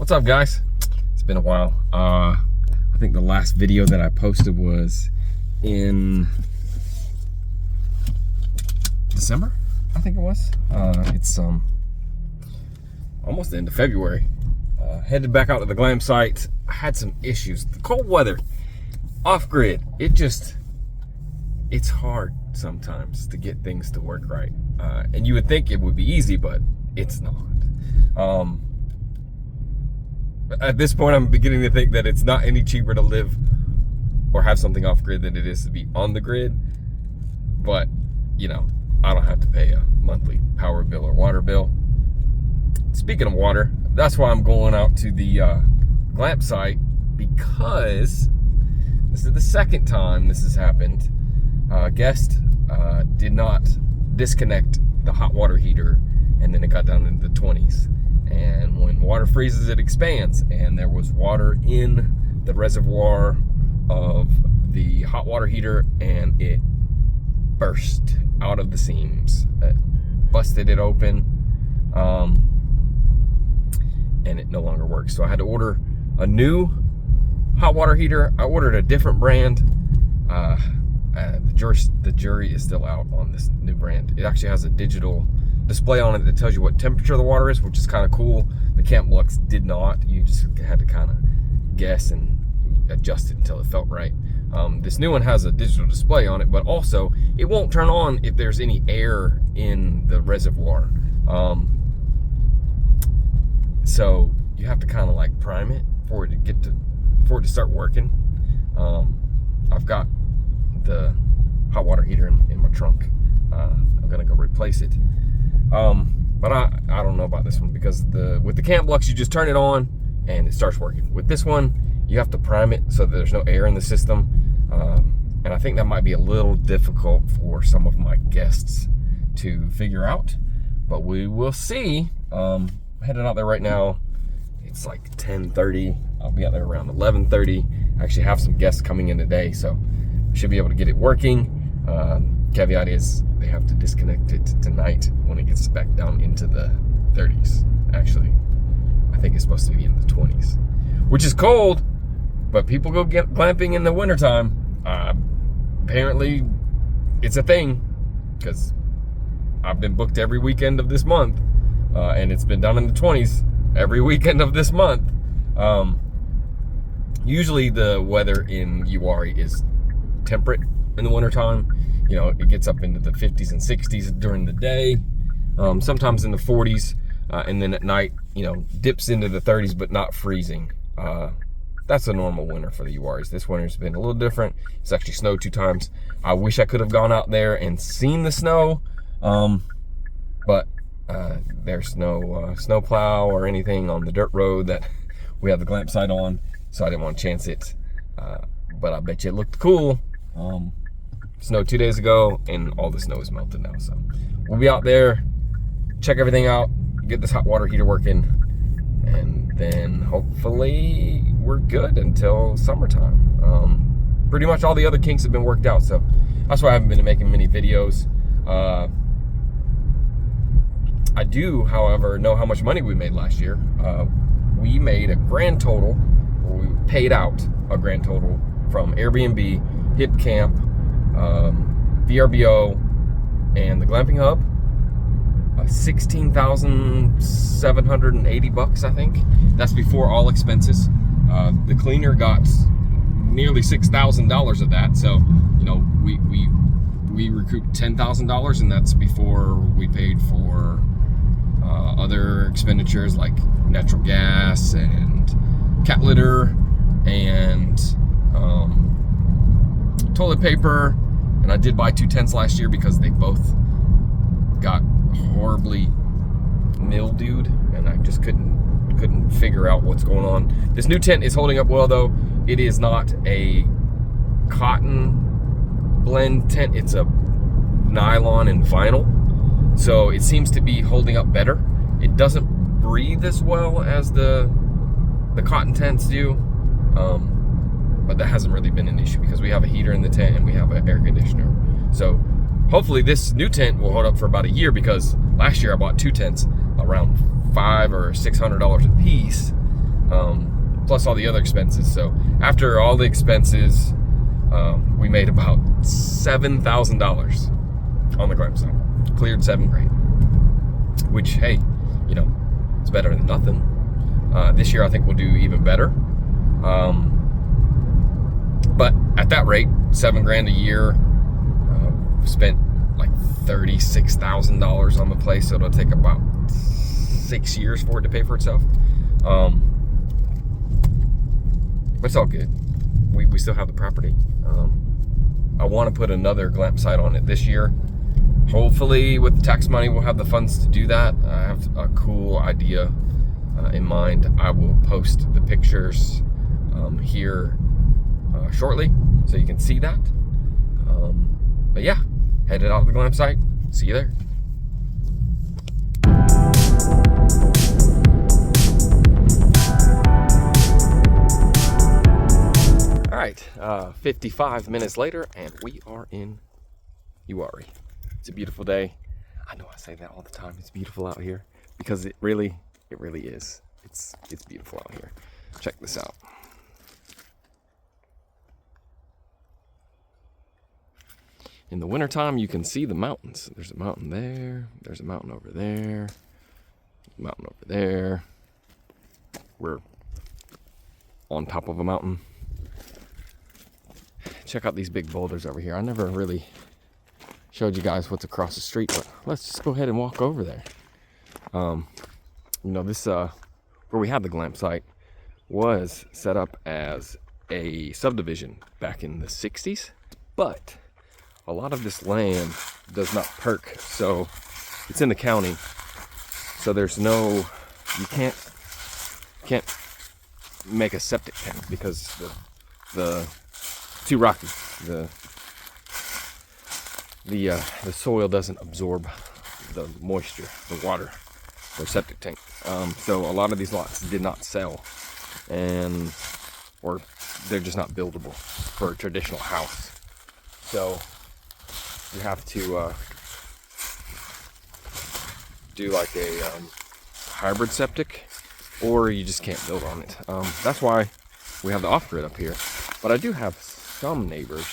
What's up, guys? It's been a while. I think the last video that I posted was in December, I think it was. It's almost the end of February. Headed back out to the glam site. I had some issues. The cold weather, off-grid, it's hard sometimes to get things to work right. And you would think it would be easy, but it's not. At this point, I'm beginning to think that it's not any cheaper to live or have something off-grid than it is to be on the grid. But, you know, I don't have to pay a monthly power bill or water bill. Speaking of water, that's why I'm going out to the glam site, because this is the second time this has happened. Guest did not disconnect the hot water heater, and then it got down into the 20s. And when water freezes, it expands, and there was water in the reservoir of the hot water heater, and it burst out of the seams. It busted it open, and it no longer works. So I had to order a new hot water heater. I ordered a different brand. The jury is still out on this new brand. It actually has a digital display on it that tells you what temperature the water is, which is kind of cool. The Camp Lux did not. You just had to kind of guess and adjust it until it felt right. This new one has a digital display on it, but also it won't turn on if there's any air in the reservoir. So you have to kind of like prime it for it to start working. I've got the hot water heater in my trunk. I'm gonna go replace it. But I don't know about this one, because with the Camp Lux, you just turn it on and it starts working. With this one, you have to prime it so that there's no air in the system. And I think that might be a little difficult for some of my guests to figure out, but we will see. I'm heading out there right now. It's like 10:30. I'll be out there around 11:30. I actually have some guests coming in today, so I should be able to get it working. Caveat is they have to disconnect it tonight when it gets back down into the 30s. Actually, I think it's supposed to be in the 20s, which is cold, but people go get glamping in the wintertime. Apparently it's a thing, because I've been booked every weekend of this month, and it's been down in the 20s every weekend of this month. Usually the weather in Uwharrie is temperate in the wintertime. You know, it gets up into the 50s and 60s during the day, sometimes in the 40s, and then at night, you know, dips into the 30s, but not freezing. That's a normal winter for the Uwharries. This winter's been a little different. It's actually snowed 2 times. I wish I could have gone out there and seen the snow, but there's no snowplow or anything on the dirt road that we have the glam site on, so I didn't want to chance it. But I bet you it looked cool. Snowed 2 days ago, and all the snow is melted now. So we'll be out there, check everything out, get this hot water heater working, and then hopefully we're good until summertime. Pretty much all the other kinks have been worked out, so that's why I haven't been making many videos. I do, however, know how much money we made last year. We made a grand total, or we paid out a grand total from Airbnb, Hip Camp, VRBO, and the Glamping Hub. $16,780, I think. That's before all expenses. The cleaner got nearly $6,000 of that, so you know we recouped $10,000, and that's before we paid for other expenditures like natural gas and cat litter and toilet paper. And I did buy 2 tents last year because they both got horribly mildewed, and I just couldn't figure out what's going on. This new tent is holding up well, though. It is not a cotton blend tent. It's a nylon and vinyl, so it seems to be holding up better. It doesn't breathe as well as the cotton tents do, but that hasn't really been an issue because we have a heater in the tent and we have an air conditioner. So hopefully this new tent will hold up for about a year, because last year I bought 2 tents around $500 or $600 a piece, plus all the other expenses. So after all the expenses, we made about $7,000 on the glamp site. Cleared $7,000, which, hey, you know, it's better than nothing. This year I think we'll do even better. But at that rate, $7,000 a year, spent like $36,000 on the place, so it'll take about 6 years for it to pay for itself. But it's all good. We still have the property. I want to put another glamp site on it this year. Hopefully with the tax money we'll have the funds to do that. I have a cool idea in mind. I will post the pictures here shortly so you can see that. But yeah, headed out to the glamp site. See you there. All right, 55 minutes later, and we are in Uwharrie. It's a beautiful day. I know I say that all the time. It's beautiful out here because it really is. It's beautiful out here. Check this out. In the wintertime, you can see the mountains. There's a mountain there. There's a mountain over there. A mountain over there. We're on top of a mountain. Check out these big boulders over here. I never really showed you guys what's across the street, but let's just go ahead and walk over there. You know, this where we had the glamp site was set up as a subdivision back in the 60s, but a lot of this land does not perk, so it's in the county, so there's no, you can't make a septic tank because the too rocky. The soil doesn't absorb the moisture, the water, for septic tank. So a lot of these lots did not sell, or they're just not buildable for a traditional house. So you have to do like a hybrid septic, or you just can't build on it. That's why we have the off-grid up here. But I do have some neighbors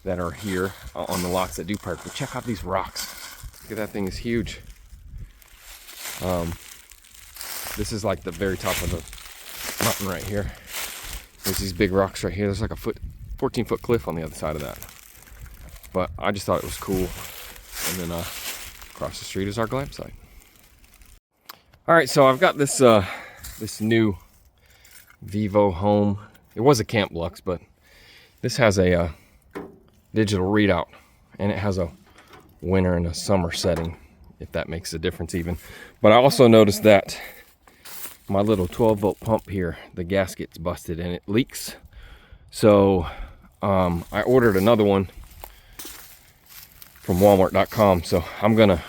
that are here on the lots that do perk. But check out these rocks. Look at that thing, is huge. This is like the very top of the mountain right here. There's these big rocks right here. There's like a 14-foot cliff on the other side of that. But I just thought it was cool. And then across the street is our glamp site. All right, so I've got this this new Vivo home. It was a Camp Lux, but this has a digital readout, and it has a winter and a summer setting, if that makes a difference even. But I also noticed that my little 12-volt pump here, the gasket's busted and it leaks. So I ordered another one from Walmart.com. So I'm gonna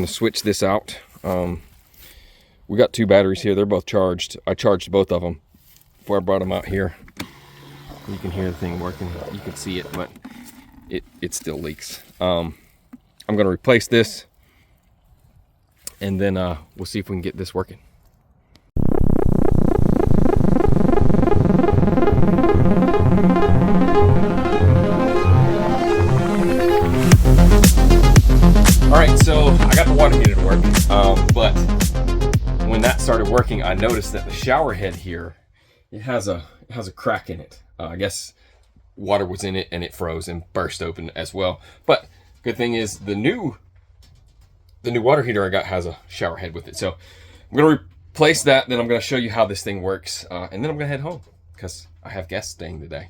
switch this out. We got 2 batteries here. They're both charged. I charged both of them before I brought them out here. You can hear the thing working. You can see it, but it still leaks. I'm gonna replace this, and then we'll see if we can get this working. All right, so I got the water heater to work, but when that started working, I noticed that the shower head here, it has a crack in it. I guess water was in it and it froze and burst open as well. But good thing is the new water heater I got has a shower head with it. So I'm gonna replace that. Then I'm gonna show you how this thing works, and then I'm gonna head home because I have guests staying today.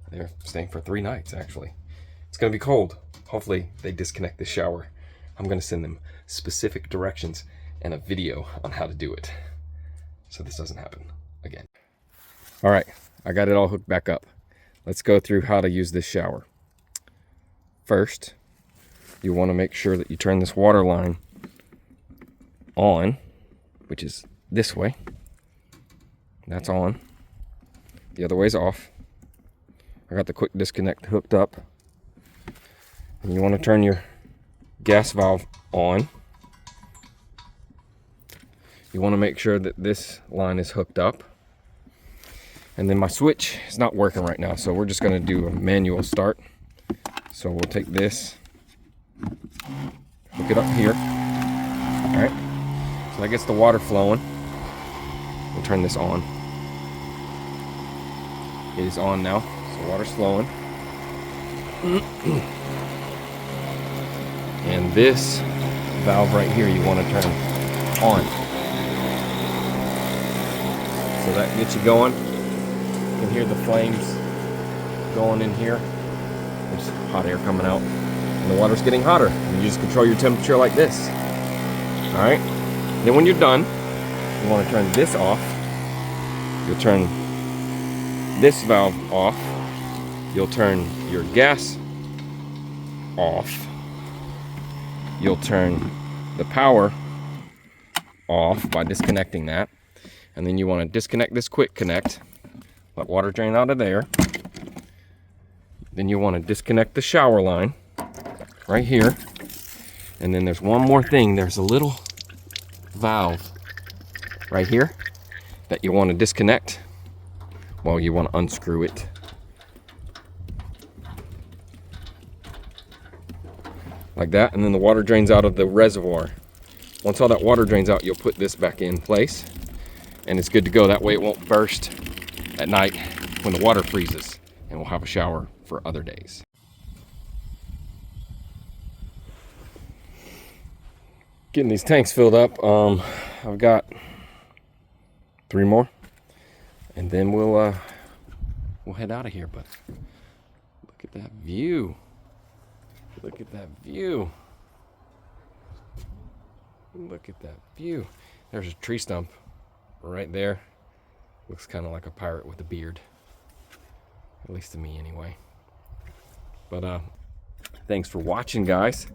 They're staying for 3 nights actually. It's gonna be cold. Hopefully they disconnect the shower. I'm gonna send them specific directions and a video on how to do it, so this doesn't happen again. All right, I got it all hooked back up. Let's go through how to use this shower. First, you want to make sure that you turn this water line on, which is this way. That's on. The other way's off. I got the quick disconnect hooked up. And you want to turn your gas valve on. you want to make sure that this line is hooked up. And then my switch is not working right now, so we're just going to do a manual start. So we'll take this, hook it up here. All right, so that gets the water flowing. We'll turn this on. It is on now, so water's flowing. And this valve right here you want to turn on. So that gets you going. You can hear the flames going in here. There's hot air coming out. And the water's getting hotter. And you just control your temperature like this. Alright? Then when you're done, you want to turn this off. You'll turn this valve off. You'll turn your gas off. You'll turn the power off by disconnecting that. And then you want to disconnect this quick connect. Let water drain out of there. Then you want to disconnect the shower line right here. And then there's one more thing. There's a little valve right here that you want to disconnect. Well, you want to unscrew it. Like that, and then the water drains out of the reservoir. Once all that water drains out, you'll put this back in place, and it's good to go. That way it won't burst at night when the water freezes, and we'll have a shower for other days. Getting these tanks filled up. I've got 3 more, and then we'll head out of here. But look at that view. Look at that view. Look at that view. There's a tree stump right there. Looks kind of like a pirate with a beard. At least to me anyway. But thanks for watching, guys.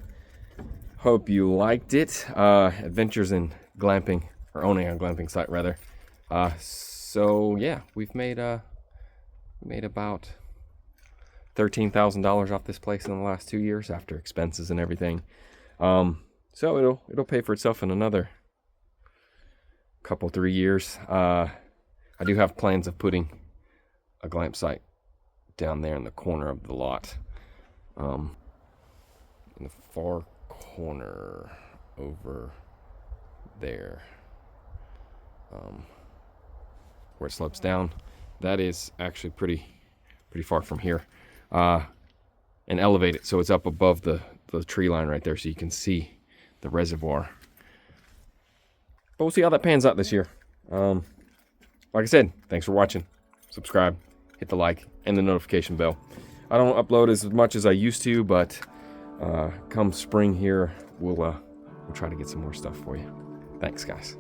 Hope you liked it. Adventures in glamping, or owning a glamping site rather. So yeah, we've made about $13,000 off this place in the last 2 years after expenses and everything. So it'll pay for itself in another couple 3 years. I do have plans of putting a glamp site down there in the corner of the lot, in the far corner over there, where it slopes down. That is actually pretty far from here. And elevate it so it's up above the tree line right there, so you can see the reservoir. But we'll see how that pans out this year. Like I said, thanks for watching. Subscribe, hit the like, and the notification bell. I don't upload as much as I used to, but come spring here, we'll try to get some more stuff for you. Thanks, guys.